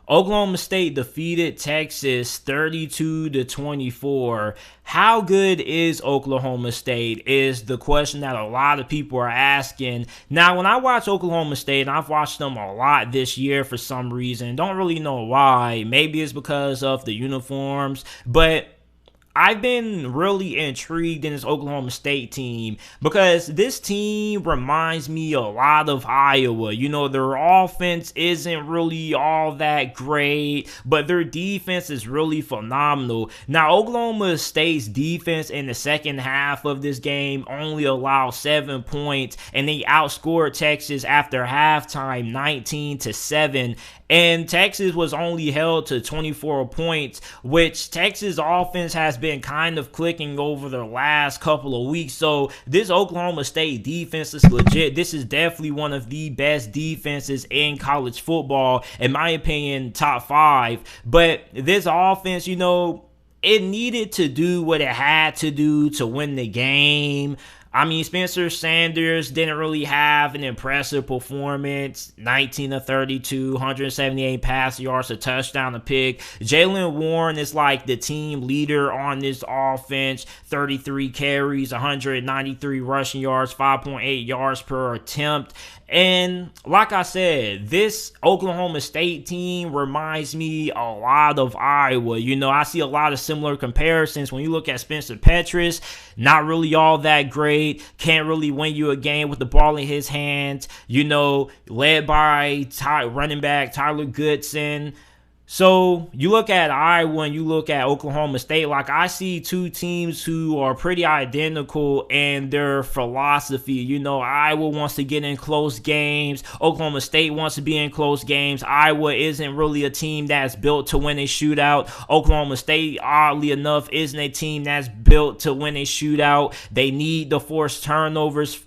Oklahoma State defeated Texas 32-24. How good is Oklahoma State is the question that a lot of people are asking. Now, when I watch Oklahoma State, and I've watched them a lot this year for some reason, don't really know why. Maybe it's because of the uniforms, but I've been really intrigued in this Oklahoma State team because this team reminds me a lot of Iowa. You know, their offense isn't really all that great, but their defense is really phenomenal. Now, Oklahoma State's defense in the second half of this game only allowed 7 points, and they outscored Texas after halftime 19-7. And Texas was only held to 24 points, which Texas offense has been kind of clicking over the last couple of weeks. So this Oklahoma State defense is legit. This is definitely one of the best defenses in college football, in my opinion, top 5. But this offense, you know, it needed to do what it had to do to win the game. I mean, Spencer Sanders didn't really have an impressive performance. 19-32, 178 pass yards, a touchdown, a pick. Jaylen Warren is like the team leader on this offense. 33 carries, 193 rushing yards, 5.8 yards per attempt. And like I said, this Oklahoma State team reminds me a lot of Iowa. You know, I see a lot of similar comparisons. When you look at Spencer Petras, not really all that great. Can't really win you a game with the ball in his hands. You know, led by running back Tyler Goodson. So you look at Iowa and you look at Oklahoma State, like I see two teams who are pretty identical in their philosophy. You know, Iowa wants to get in close games. Oklahoma State wants to be in close games. Iowa isn't really a team that's built to win a shootout. Oklahoma State, oddly enough, isn't a team that's built to win a shootout. They need to force turnovers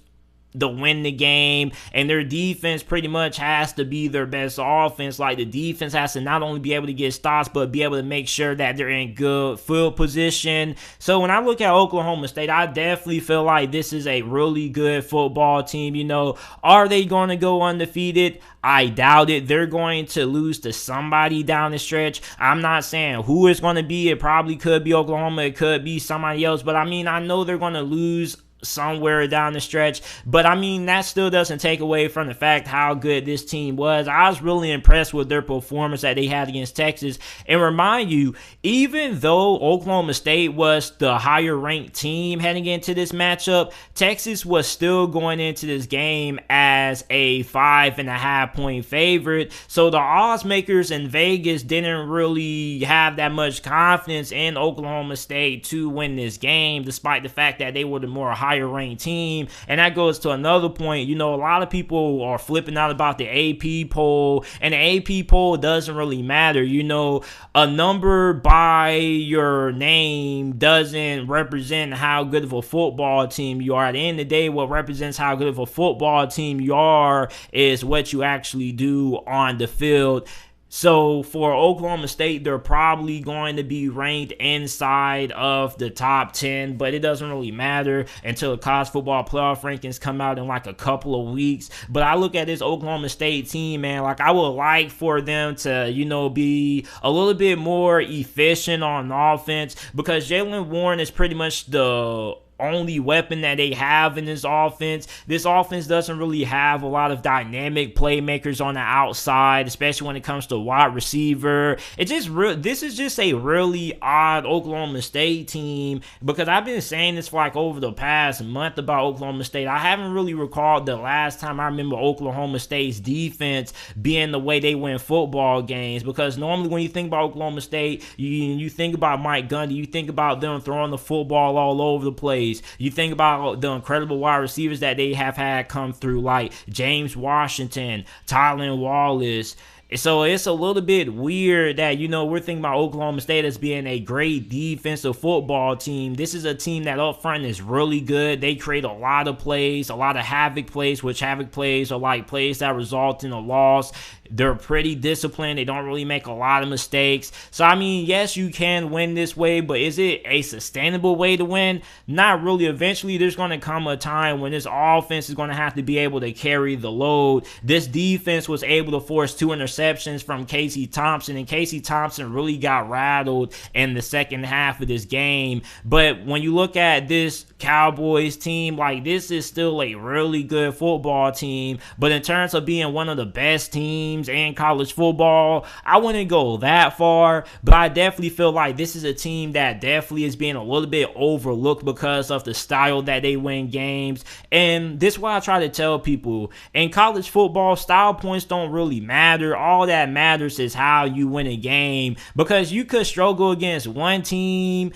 to win the game, and their defense pretty much has to be their best offense. Like, the defense has to not only be able to get stops, but be able to make sure that they're in good field position. So when I look at Oklahoma State, I definitely feel like this is a really good football team. You know, are they going to go undefeated? I doubt it. They're going to lose to somebody down the stretch. I'm not saying who it's going to be. It probably could be Oklahoma. It could be somebody else. But I mean, I know they're going to lose somewhere down the stretch, but I mean, that still doesn't take away from the fact how good this team was. I was really impressed with their performance that they had against Texas. And remind you, even though Oklahoma State was the higher ranked team heading into this matchup, Texas was still going into this game as a 5.5 point favorite. So the odds makers in Vegas didn't really have that much confidence in Oklahoma State to win this game, despite the fact that they were the more higher ranked team. And that goes to another point. You know, a lot of people are flipping out about the AP poll, and the AP poll doesn't really matter. You know, a number by your name doesn't represent how good of a football team you are. At the end of the day, what represents how good of a football team you are is what you actually do on the field. So for Oklahoma State, they're probably going to be ranked inside of the top 10, but it doesn't really matter until the college football playoff rankings come out in like a couple of weeks. But I look at this Oklahoma State team, man, like I would like for them to, you know, be a little bit more efficient on offense, because Jaylen Warren is pretty much the only weapon that they have in this offense. This offense doesn't really have a lot of dynamic playmakers on the outside, especially when it comes to wide receiver. This is just a really odd Oklahoma State team, because I've been saying this for like over the past month about Oklahoma State. I haven't really recalled the last time I remember Oklahoma State's defense being the way they win football games, because normally when you think about Oklahoma State, you think about Mike Gundy, you think about them throwing the football all over the place. You think about the incredible wide receivers that they have had come through, like James Washington, Tylan Wallace. So it's a little bit weird that, you know, we're thinking about Oklahoma State as being a great defensive football team. This is a team that up front is really good. They create a lot of plays, a lot of havoc plays, which havoc plays are like plays that result in a loss. They're pretty disciplined. They don't really make a lot of mistakes. So, I mean, yes, you can win this way, but is it a sustainable way to win? Not really. Eventually, there's going to come a time when this offense is going to have to be able to carry the load. This defense was able to force 2 interceptions from Casey Thompson, and Casey Thompson really got rattled in the second half of this game. But when you look at this Cowboys team, like, this is still a really good football team. But in terms of being one of the best teams in college football, I wouldn't go that far, but I definitely feel like this is a team that definitely is being a little bit overlooked because of the style that they win games. And this is why I try to tell people, in college football, style points don't really matter. All that matters is how you win a game, because you could struggle against one team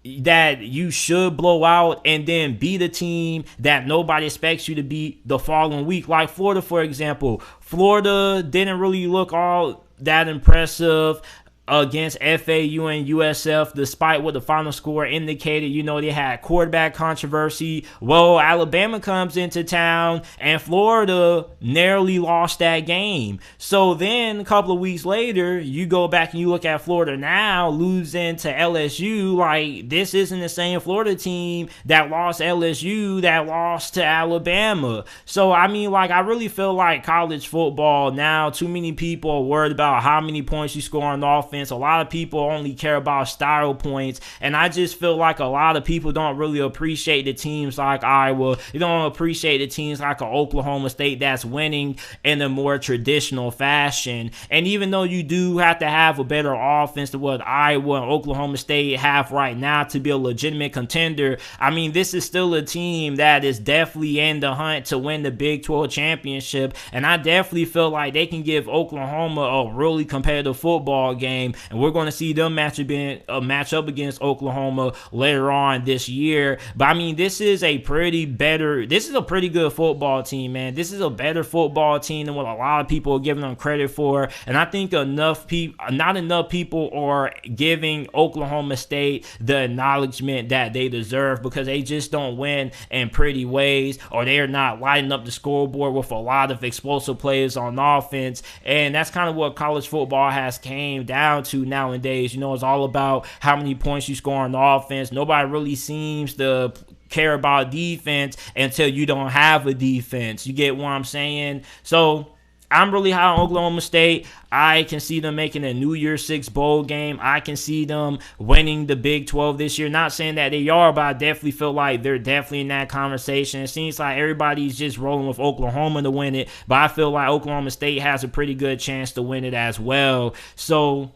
that you should blow out and then beat a team that nobody expects you to beat the following week. Like Florida, for example. Florida didn't really look all that impressive against FAU and USF, despite what the final score indicated. You know, they had quarterback controversy. Well, Alabama comes into town and Florida narrowly lost that game. So then a couple of weeks later, you go back and you look at Florida now losing to LSU. Like, this isn't the same Florida team that lost LSU that lost to Alabama. So, I mean, like, I really feel like college football now, too many people are worried about how many points you score on offense. A lot of people only care about style points, and I just feel like a lot of people don't really appreciate the teams like Iowa. They don't appreciate the teams like Oklahoma State that's winning in a more traditional fashion. And even though you do have to have a better offense than what Iowa and Oklahoma State have right now to be a legitimate contender, I mean, this is still a team that is definitely in the hunt to win the Big 12 championship, and I definitely feel like they can give Oklahoma a really competitive football game. And we're going to see them match up against Oklahoma later on this year. But I mean, this is a pretty good football team, man. This is a better football team than what a lot of people are giving them credit for. And I think not enough people are giving Oklahoma State the acknowledgement that they deserve, because they just don't win in pretty ways, or they're not lighting up the scoreboard with a lot of explosive players on offense. And that's kind of what college football has came down to nowadays. You know, it's all about how many points you score on offense. Nobody really seems to care about defense until you don't have a defense. You get what I'm saying? So I'm really high on Oklahoma State. I can see them making a New Year's Six bowl game. I can see them winning the Big 12 this year. Not saying that they are, but I definitely feel like they're definitely in that conversation. It seems like everybody's just rolling with Oklahoma to win it, but I feel like Oklahoma State has a pretty good chance to win it as well. So